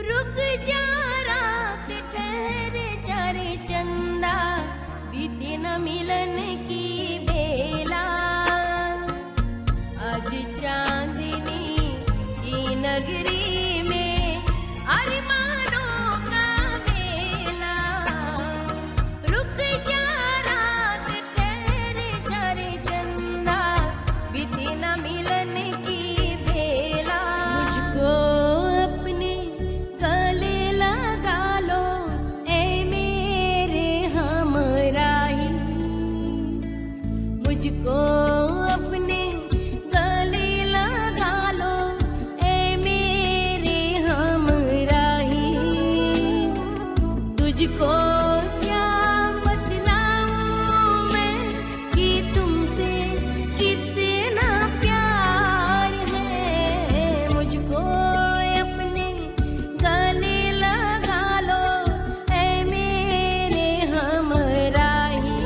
रुक जा रात ठहरे जा रे चंदा, बीते न मिलन की बेला। आज चांदनी की नगरी में अरमानों का मेला। रुक जा रात ठहरे जा रे चंदा, बीते न मिलन की बेला। मुझको अपने गले लगा लो ए मेरे हमराही, मुझको अपने गले लगा लो ए मेरे हमराही। तुझको क्या बतलाऊं मैं कि तुमसे कितना प्यार है। मुझको अपने गले लगा लो ए मेरे हमराही।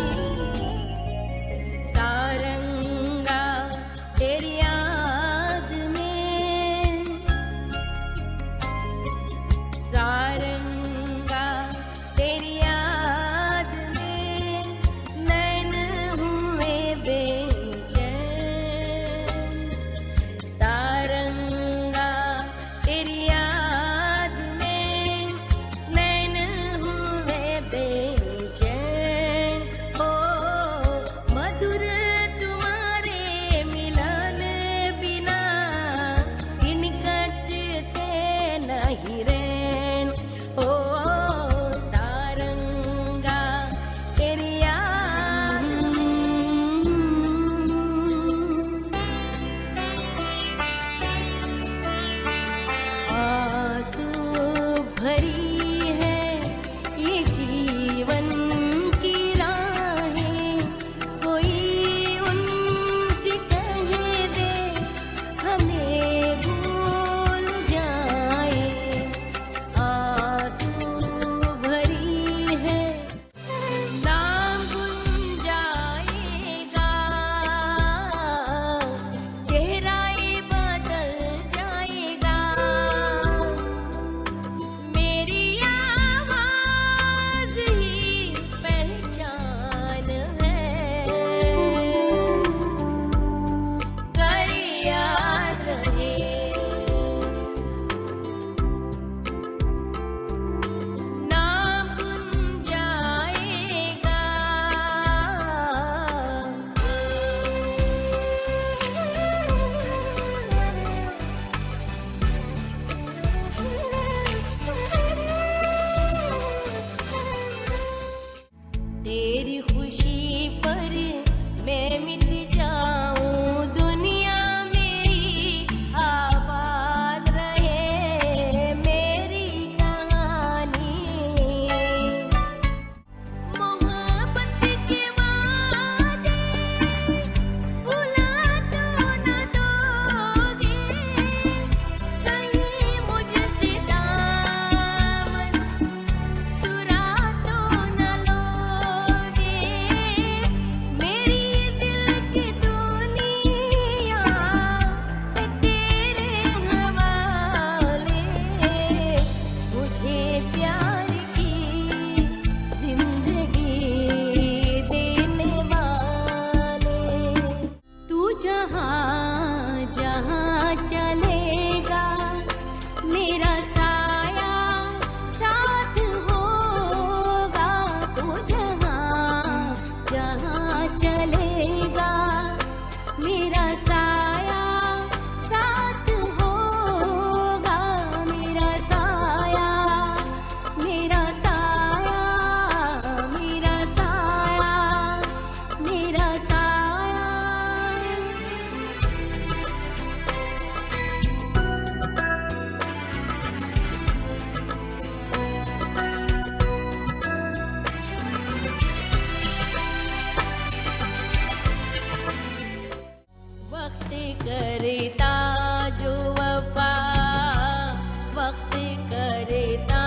सारंगा तेरी याद में, सारंगा तेरी याद में नैन हुए बेचैन। सारंगा तेरी याद में नैन हुए बेचैन। ओ मधुर तुम्हारे मिलन बिना दिन कटते नहीं रैन। ओ सारंगा तेरी याद आंसू भरी है ये जीवन की राहें। कोई उनसे कह दे हमें भूल जाए। आंसू भरी है नाम गुम जाएगा, चेहरा ये बदल जाएगा। मेरी आवाज ही पहचान है, कर याद रहे। नाम गुम जाएगा, तेरी खुशी पर मैं मिट जाऊं। दुनिया मेरी आबाद रहे, मेरी कहानी। मोहब्बत के वादे भुला तो न दोगे, कहीं मुझसे दामन चुरा तो न लोगे। मेरी दिल की दुनिया है तेरे हवाले, मुझे प्यार की जिंदगी देने वाले। तू जहाँ जहाँ चलेगा मेरा साया साथ होगा। तू जहाँ जहाँ चलेगा मेरा साया साथ होगा। मेरा साया, मेरा साया, मेरा साया, मेरा साया। वक्त करता जो वफा, वक्त करता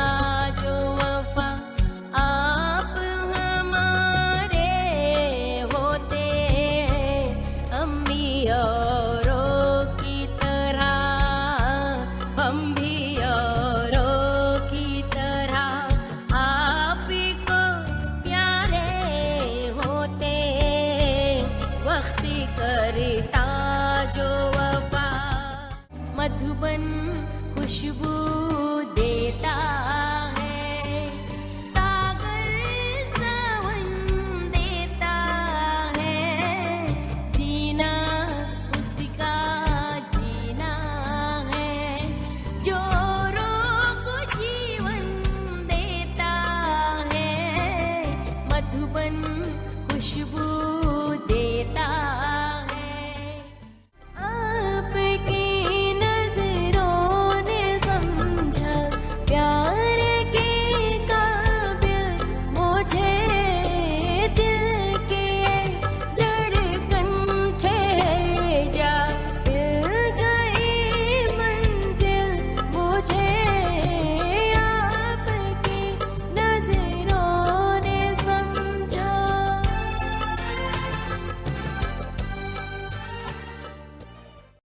जो वफा। आप हमारे होते हैं, हम भी औरों की तरह, हम भी औरों मधुबन खुशबू